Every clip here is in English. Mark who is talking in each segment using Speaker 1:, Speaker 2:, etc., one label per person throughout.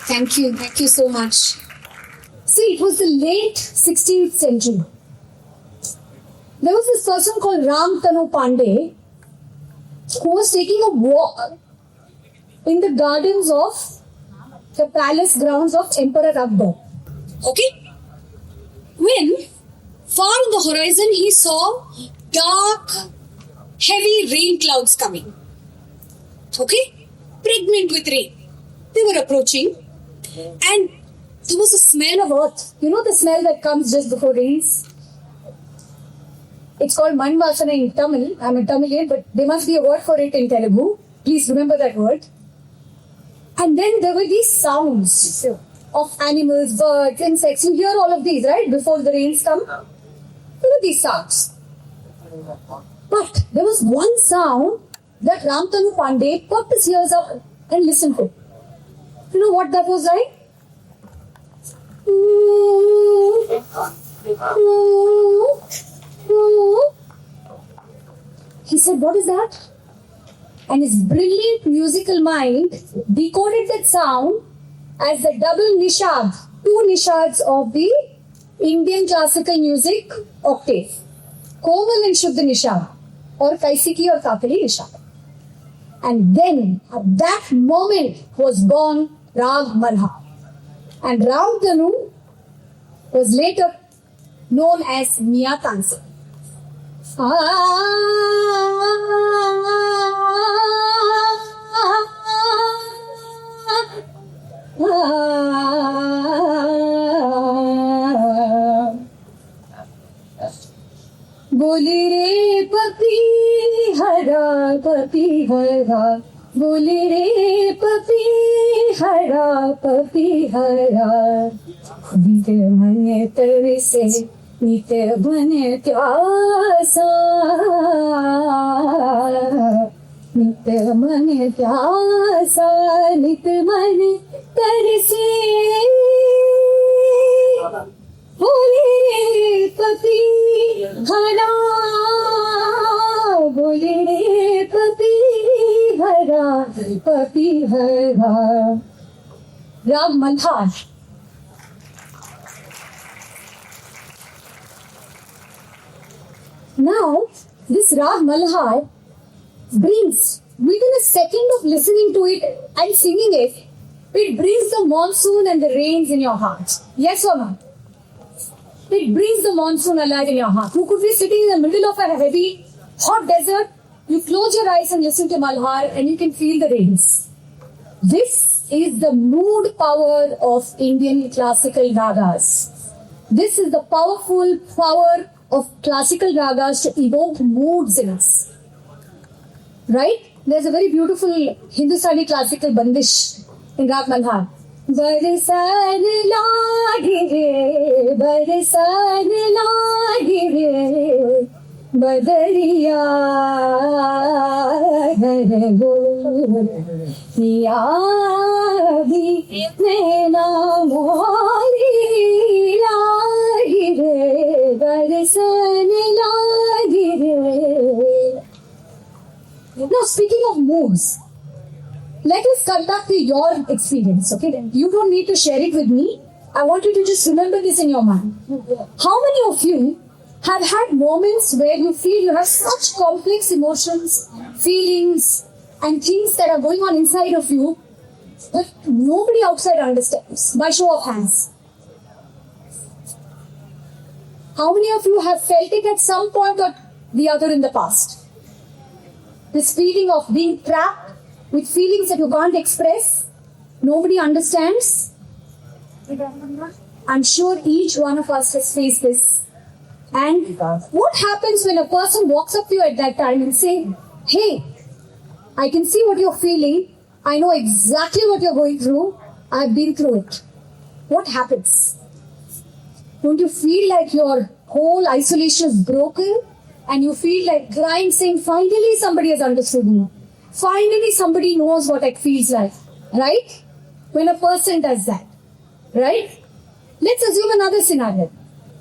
Speaker 1: Thank you. Thank you so much. See, it was the late 16th century. There was this person called Ram Tanu Pandey who was taking a walk in the gardens of the palace grounds of Emperor Akbar. Okay? When far on the horizon he saw dark, heavy rain clouds coming. Okay? Pregnant with rain. They were approaching and there was a smell of earth. You know the smell that comes just before rains? It's called Manvasana in Tamil. I'm a Tamilian, but there must be a word for it in Telugu. Please remember that word. And then there were these sounds of animals, birds, insects. You hear all of these, right? Before the rains come. There were these sounds. But there was one sound that Ramtanu Pandey popped his ears up and listened to. You know what that was like? He said, what is that? And his brilliant musical mind decoded that sound as the double nishad, two nishads of the Indian classical music octave. Komal and Shuddha nishad, or Kaisiki or Kakali nishad. And then, at that moment, was born Rag Malhar. And Ram Tanu was later known as Mia Tansi. बोली रे puppy हरा बोली रे puppy हरा नित मन तरसे नित बन प्यासा नित मन प्यासा नित मन तरसे बोले रे पपी हरा बोले रे पपी हरा राग Malhar. Now, this Rag Malhar brings, within a second of listening to it and singing it, it brings the monsoon and the rains in your heart. Yes or no? It brings the monsoon alive in your heart. You could be sitting in the middle of a heavy, hot desert. You close your eyes and listen to Malhar and you can feel the rains. This is the mood power of Indian classical ragas. This is the powerful power of classical ragas to evoke moods in us. Right? There's a very beautiful Hindustani classical bandish in Rag Malhar. बरसान लागे रे बदरिया घर गोरिया भी नैना मोरी लागे रे बरसान लागे रे. Now speaking of moods, let us come back to your experience, okay? You don't need to share it with me. I want you to just remember this in your mind. How many of you have had moments where you feel you have such complex emotions, feelings, and things that are going on inside of you that nobody outside understands? By show of hands. How many of you have felt it at some point or the other in the past? This feeling of being trapped with feelings that you can't express, nobody understands. I'm sure each one of us has faced this. And what happens when a person walks up to you at that time and say, hey, I can see what you're feeling. I know exactly what you're going through. I've been through it. What happens? Don't you feel like your whole isolation is broken? And you feel like crying, saying, finally somebody has understood me. Finally somebody knows what it feels like. Right? When a person does that. Right? Let's assume another scenario.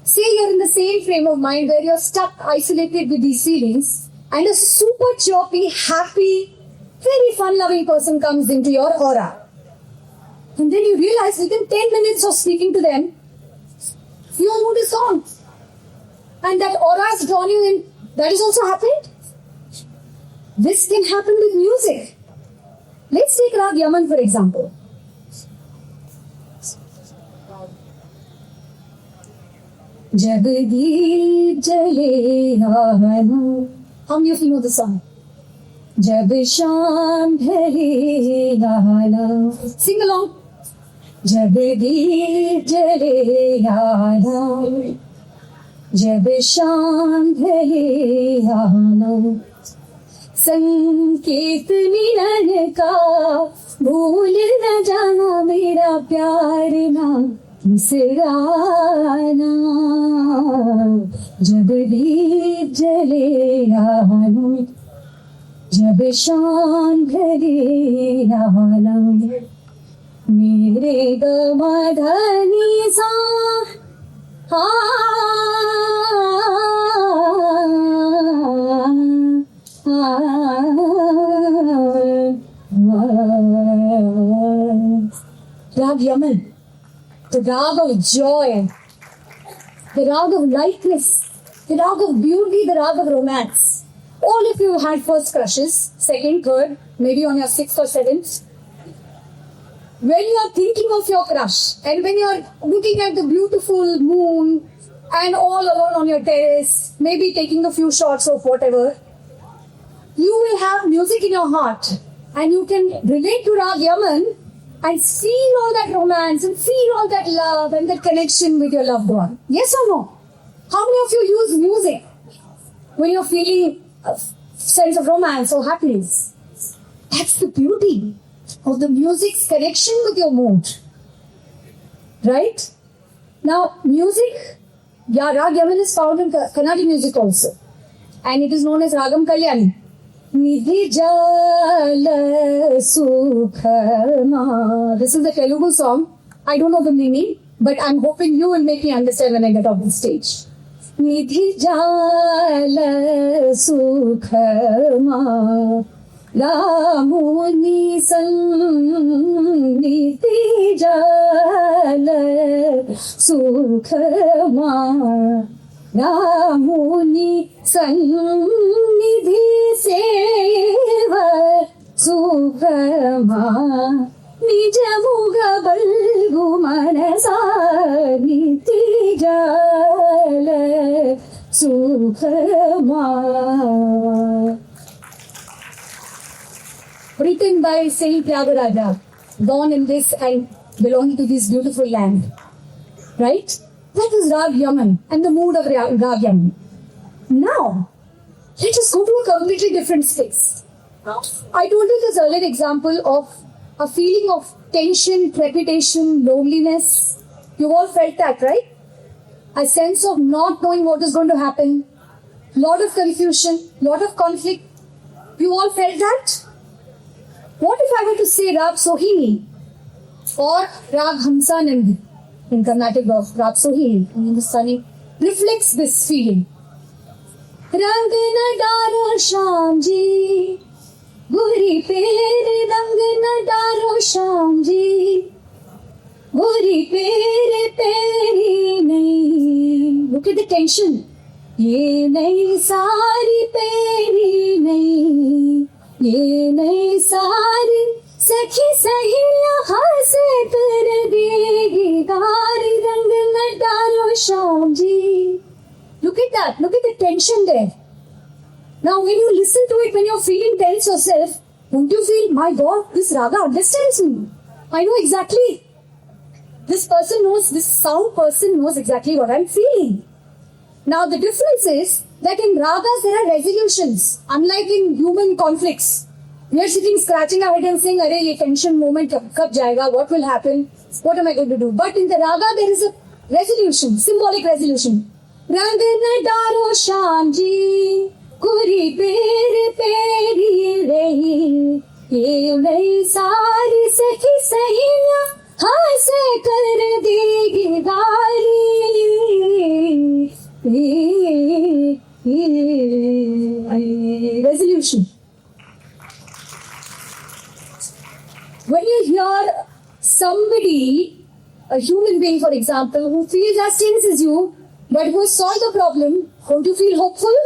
Speaker 1: Say you're in the same frame of mind where you're stuck, isolated with these feelings, and a super chirpy, happy, very fun-loving person comes into your aura. And then you realize within 10 minutes of speaking to them, your mood is gone. And that aura has drawn you in. That is also happened. This can happen with music. Let's take Rag Yaman for example. जब दीप जले आना. How many of you know the song? जब शाम ढले आना. Sing along. जब दीप जले आना, जब शाम ढले आना, संकेत मिलन का भूल न जाना, मेरा प्यार ना बिसराना. जब दीप जले आना, जब शाम ढले आना, मेरे गमधनी सा Rag Yaman, the rag of joy, the rag of lightness, the rag of beauty, the rag of romance. All of you had first crushes, second, third, maybe on your sixth or seventh. When you are thinking of your crush and when you are looking at the beautiful moon and all alone on your terrace, maybe taking a few shots of whatever, you will have music in your heart and you can relate to Rag Yaman and feel all that romance and feel all that love and that connection with your loved one. Yes or no? How many of you use music when you're feeling a sense of romance or happiness? That's the beauty of the music's connection with your mood. Right? Now, music, Rag Yaman is found in Carnatic music also. And it is known as Ragam Kalyani. Nidhi Jala Sukhama. This is the Telugu song. I don't know the meaning, but I'm hoping you will make me understand when I get off the stage. Nidhi Jala Sukhama. Ramuni Sannidhi Jala Sukhama. Ramuni Sannidhi Seva Sukhama. Nijamuga Balgu Manasa Nidhi Jala Sukhama. Written by Saint Tyagaraja, born in this and belonging to this beautiful land. Right? That is Rag Yaman and the mood of Rag Yaman. Now, let us go to a completely different space. I told you this earlier example of a feeling of tension, trepidation, loneliness. You've all felt that, right? A sense of not knowing what is going to happen. Lot of confusion, lot of conflict. You all felt that? What if I were to say Rag Sohini or Rag Hamsanandi in Carnatic of Rag Sohini in Hindustani reflects this feeling. Rang na daro Shyam ji, Guri pere rang na daro Shyam ji, Guri pere peri nahi. Look at the tension. Ye nahi sari peri nahi. ये नई सारी सखी सहेलियां हंसे कर देगी गारी रंग न डालो Shyam ji. Look at that. Look at the tension there. Now when you listen to it, when you're feeling tense yourself, don't you feel, my God, this raga understands me. I know exactly. This sound person knows exactly what I'm feeling. Now the difference is that in ragas there are resolutions, unlike in human conflicts. We are sitting scratching our head and saying, "Arey, ye tension moment kab jayega? What will happen? What am I going to do?" But in the raga there is a resolution, symbolic resolution. Rang na daro Shyam ji, Guri pere peri rahi, ye nahi sari sakhi sahiliyan hase kar degi gari. Resolution. When you hear somebody, a human being, for example, who feels as tense as you, but who has solved the problem, don't you feel hopeful?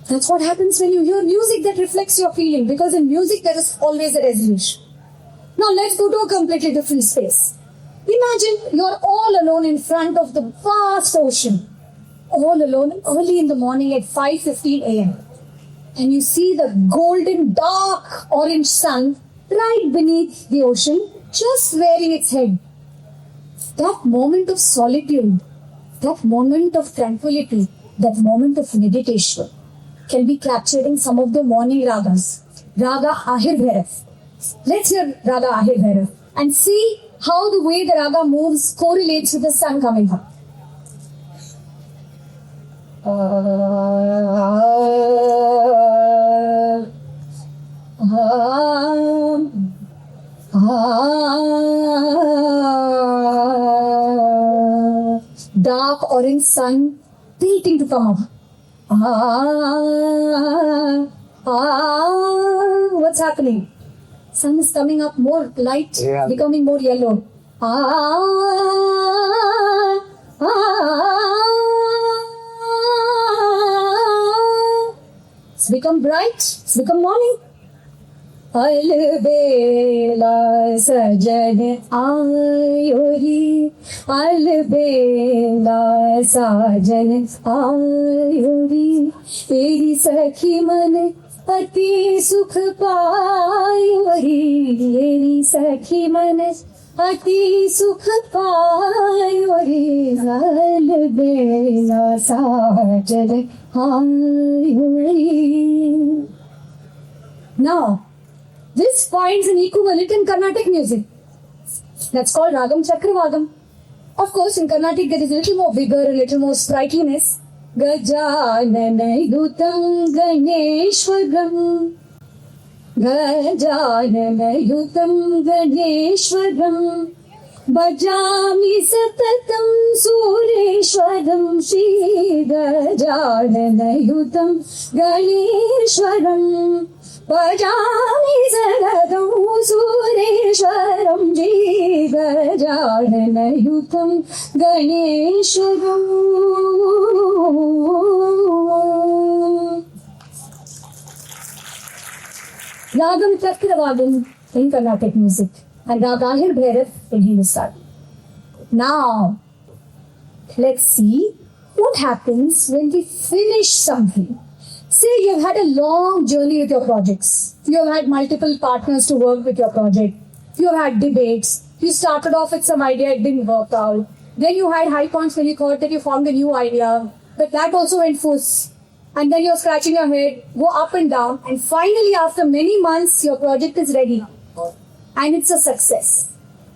Speaker 1: That's what happens when you hear music that reflects your feeling, because in music there is always a resolution. Now let's go to a completely different space. Imagine you're all alone in front of the vast ocean, all alone early in the morning at 5:15 a.m. And you see the golden dark orange sun right beneath the ocean, just rearing its head. That moment of solitude, that moment of tranquility, that moment of meditation can be captured in some of the morning ragas. Raga Ahir Bhairav. Let's hear Raga Ahir Bhairav and see how the way the raga moves correlates with the sun coming up. Dark orange sun waiting to come up. What's happening? Sun is coming up, more light, becoming more yellow. It's become bright, it's become morning. Albela sajan ayori, albela sajan ayori, teri sakhi man अति सुख पायोरी, तेरी सखी मन अति सुख पायोरी, अलबेला साजन ivory. Now, this finds an equivalent in Carnatic music. That's called Ragam Chakravagam. Of course, in Carnatic there is a little more vigor, a little more sprightliness. Gajananayutam Ganeshwaram, Gajananayutam Ganeshwaram, Bhajami Satatam Sureshwaram, Shri Gajananayutam Ganeshwaram, Bhajami Satatam Sureshwaram, Shri Gajananayutam Ganeshwaram. Ragam Chakravagam in Carnatic music and Raga Ahir Bhairav in Hindustani. Now, let's see what happens when we finish something. Say you've had a long journey with your projects. You've had multiple partners to work with your project. You've had debates. You started off with some idea, it didn't work out. Then you had high points when you thought that you found a new idea, but that also went fuzz. And then you're scratching your head, go up and down, and finally after many months, your project is ready. And it's a success.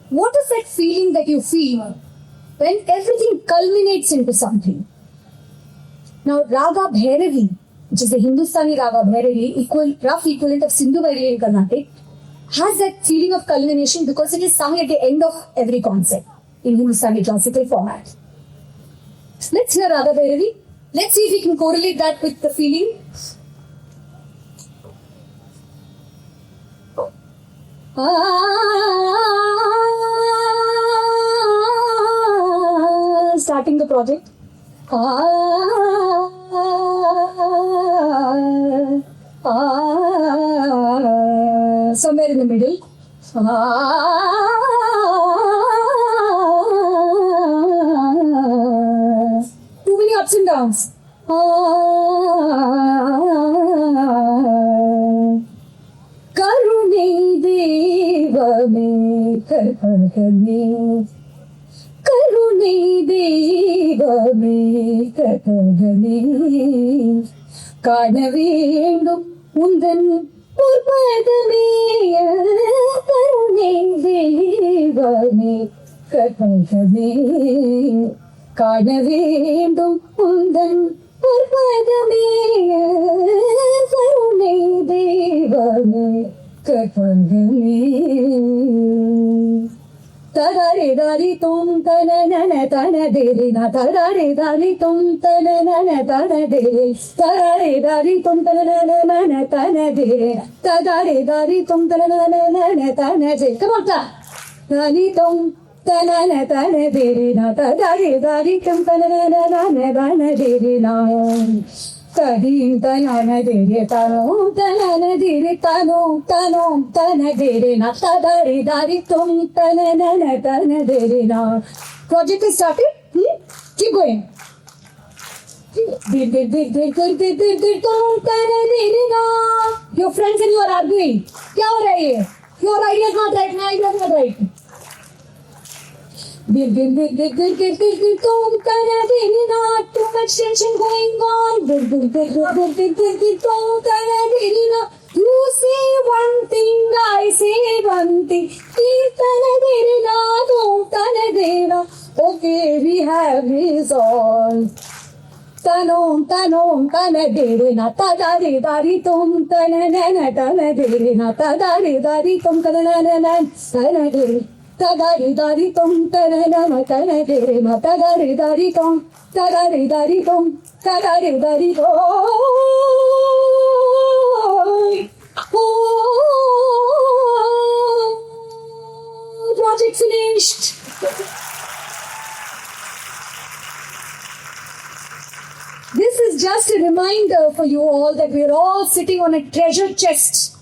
Speaker 1: What is that feeling that you feel when everything culminates into something? Now, Raga Bhairavi, which is the Hindustani Raga Bhairavi, rough equivalent of Sindhu Bhairavi in Carnatic, has that feeling of culmination because it is sung at the end of every concert in Hindustani classical format. Let's hear Raga Bhairavi. Let's see if we can correlate that with the feeling. Starting the project. Somewhere in the middle. Too many ups and downs. Karune deva me karhame, Karune deva me karhame, Karnavendum undan purpadame, Karune deva me karhame, Karnavendum undan purpadame, Karune deva me karhame. Tadare dari tum tanana tanadere na tadare dari tum tanana tanadere tadare dari tum tanana tanadere tadare dari tum tanana tanadere. Come on, dari tum tanana tanadere na tadare dari tum tanana tanadere na. Tadim tanana dere tano tanana dere tano tano tana dere na tadare dari tum tanana tana dere na. Project is started. Keep going. Your friends and you are arguing. क्या हो रहा है ये? Your idea is not right. My idea is not right. Too much tension going on. You say one thing, I say one thing. Okay, we have resolved. Tanom tanom tanadere na tadare dari tum tanana tanadere na tadare dari tum tanana tanadere. Tadari dari tum tanana tanadere na tadare dari tum tadare dari tum tadare dari tum. Project finished. This is just a reminder for you all that we're all sitting on a treasure chest.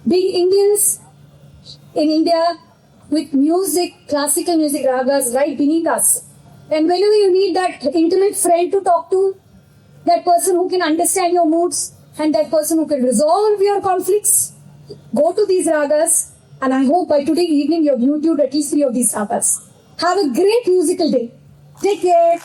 Speaker 1: Being Indians in India with music, classical music ragas right beneath us. And whenever you need that intimate friend to talk to, that person who can understand your moods and that person who can resolve your conflicts, go to these ragas. And I hope by today evening you have YouTubed at least 3 of these ragas. Have a great musical day. Take care.